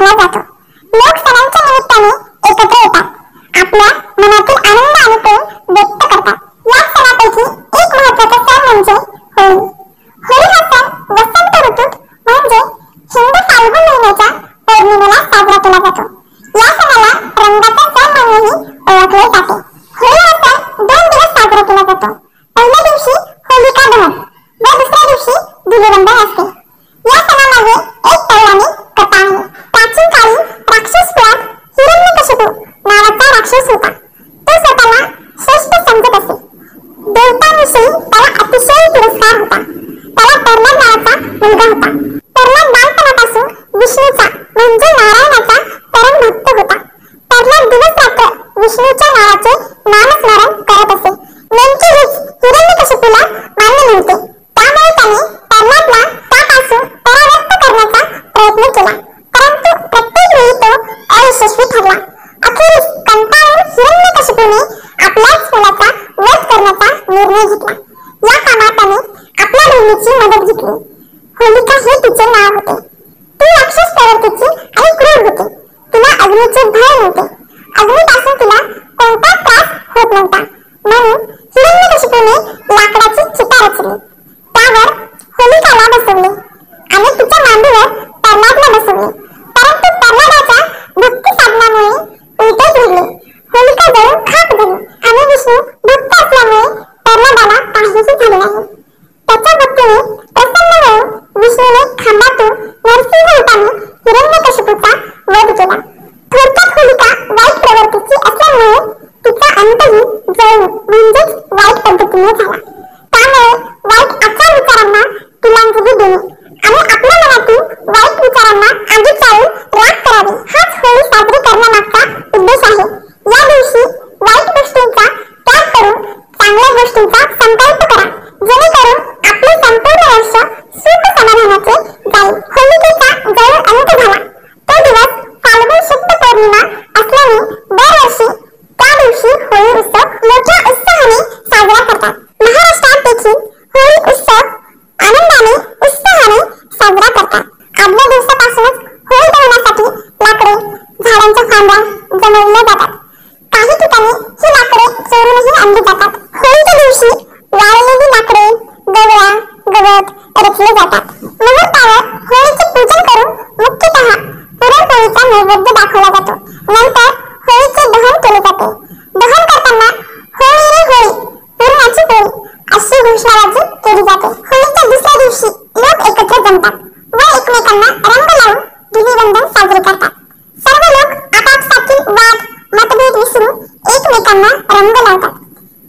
ओळखला जातो। लोक सणांच्या निमित्ताने एकत्र येतात, आपल्या मनातील आनंद आणि प्रेम व्यक्त करतात। या सणापैकी एक महत्त्वाचा सण म्हणजे होळी। होळी हा सण वसंत ऋतूत म्हणजे हिंदू फाल्गुन महिन्याच्या पौर्णिमेला साजरा केला जातो। या सणाला रंगाचा सण म्हणूनही ओळखले जाते। होळी हा सण 2 दिवस साजरा केला जातो। पहिल्या दिवशी होलिका दहन व दुसऱ्या दिवशी धुलीवंदन असते। या सणामागे एक पौराणिक कथा आहे। प्राचीन काळी राक्षस कुळात हिरण्यकशिपू नावाचा राक्षस होता। तो स्वतःला श्रेष्ठ समजत असे। देवतांविषयी त्याला अतिशय तिरस्कार होता। त्याला प्रल्हाद नावाचा मुलगा होता। प्रल्हाद बालपणापासून विष्णूचा म्हणजे नारायणाचा परम भक्त होता। प्रल्हाद दिवस रात्र विष्णूच्या नावाचे नामस्मरण करत असे। नेमके हेच हिरण्यकशिपूला मान्य नव्हते, त्यामुळे त्याने प्रल्हादला त्यापासून परावृत्त करण्याचा प्रयत्न केला, परंतु प्रत्येक वेळी तो अयशस्वी ठरला। अखेरीस कंटाळून हिरण्यकशिपूने आपल्याच मुलाचा वध करण्याचा निर्णय घेतला। या कामात त्याने आपल्या बहिणीची मदत घेतली। होलिका हे तिचे नाव होते। ती राक्षस प्रवृत्तीची आणि क्रूर होती। तिला अग्नीचे भय नव्हते। अग्नीपासून तिला कोणताच त्रास होत नव्हता, म्हणून हिरण्यकशिपूने लाकडाची चिता रचली, त्यावर होलिकाला बसवले आणि तिच्या मांडीवर प्रल्हादला बसवले, परंतु प्रल्हादाच्या भक्ती साधनामुळे उलटे फिरले। होलिका जळून खाक झाली आणि विष्णू भक्त असल्यामुळे प्रल्हादाला काहीही झाले नाही। त्याच्या भक्तीने प्रसन्न होऊन विष्णूने खांबातून नरसिंह रूपाने हिरण्यकशिपूचा वध केला। थोडक्यात होलिका वाईट प्रवृत्तीची असल्यामुळे तिचा अंतही जळून म्हणजेच वाईट पद्धतीने झाला। त्यामुळे वाईट आचार विचारांना तिलांजली देणे आणि आपल्या मनातील वाईट विचारांना आगीत चालून राग करावे हाच होळी साजरी करण्यामागचा उद्देश आहे। या दिवशी वाईट गोष्टींचा त्याग करून चांगल्या गोष्टींचा संकल्प करा, जेणेकरून आपले संपूर्ण वर्ष सुख समाधानाचे जाईल। होलिकेचा जळून अंत झाला। तो दिवस फाल्गुन शुद्ध पौर्णिमा असल्याने दरवर्षी त्या दिवशी होळी उत्सव मोठ्या उत्साहाने साजरा करतात। महाराष्ट्रात देखील होळी उत्सव आनंदाने उत्साहाने साजरा करतात। आदल्या दिवसापासूनच होळी दहनासाठी लाकडे झाडांच्या फांद्या जमवल्या जातात। काही ठिकाणी ही लाकडे चोरूनही आणली जातात। होळीच्या दिवशी वाळलेली लाकडे, गवळा, गवत रचले जातात। मुहूर्तावर होळीचे पूजन करून मुख्यतः पुरणपोळीचा नैवेद्य दाखवला जातो। नंतर होळीचे दहन केले जाते। दहन करताना होळी रे होळी, पुरणाची पोळी अशी घोषणाबाजी केली जाते। होळीच्या दुसऱ्या दिवशी लोक एकत्र जमतात व एकमेकांना रंग लावून धुलीवंदन साजरे करतात। सर्व लोक आपापसातील वाद मतभेद विसरून एकमेकांना रंग लावतात।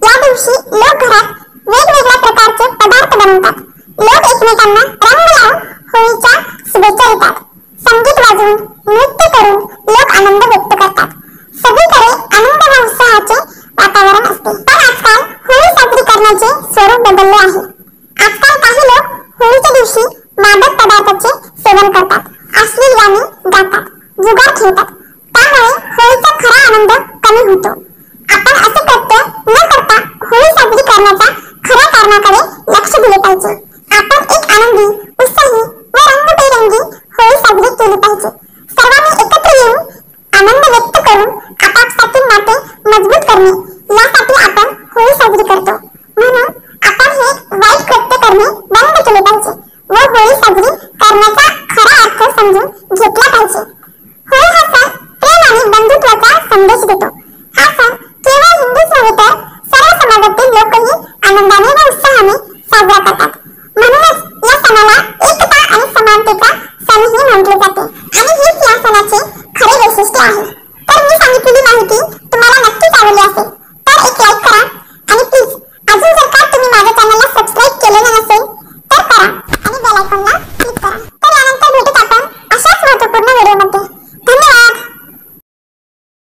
या दिवशी लोक घरात वेगवेगळ्या प्रकारचे पदार्थ बनवतात। लोक एकमेकांना रंग लावून होळीच्या शुभेच्छा देतात। संगीत वाजवून नृत्य करून लोक आनंद व्यक्त करतात। सगळीकडे आनंद व उत्साहाचे वातावरण असते। पण आजकाल होळी साजरी करण्याचे स्वरूप बदलले आहे। आजकाल काही लोक होळीच्या दिवशी मादक पदार्थाचे सेवन करतात, अश्लील गाणी गातात, जुगार खेळतात, त्यामुळे होळीचा खरा आनंद कमी होतो। आपण असे कृत्य न करता होळी साजरी करण्याच्या खऱ्या कारणाकडे लक्ष दिले पाहिजे। आपण एक आनंदी, उत्साही व रंगबेरंगी होळी साजरी केली पाहिजे। सर्वांनी एकत्र येऊन आनंद व्यक्त करून आपापसातील नाते मजबूत करणे यासाठी आपण होळी साजरी करतो। म्हणून आपण हे वाईट कृत्य करणे बंद केले पाहिजे व होळी साजरी करण्याचा खरा अर्थ समजून घेतला पाहिजे। होळी हा सण प्रेम आणि बंधुत्वाचा संदेश देतो। हा सण केवळ हिंदूच नव्हे तर सर्व समाजातील लोकही आनंदाने व उत्साहाने साजरा करतात। म्हणूनच या सणाला एकता आणि समानतेचा सणही म्हटले जाते आणि हेच या सणाचे खरे वैशिष्ट्य आहे।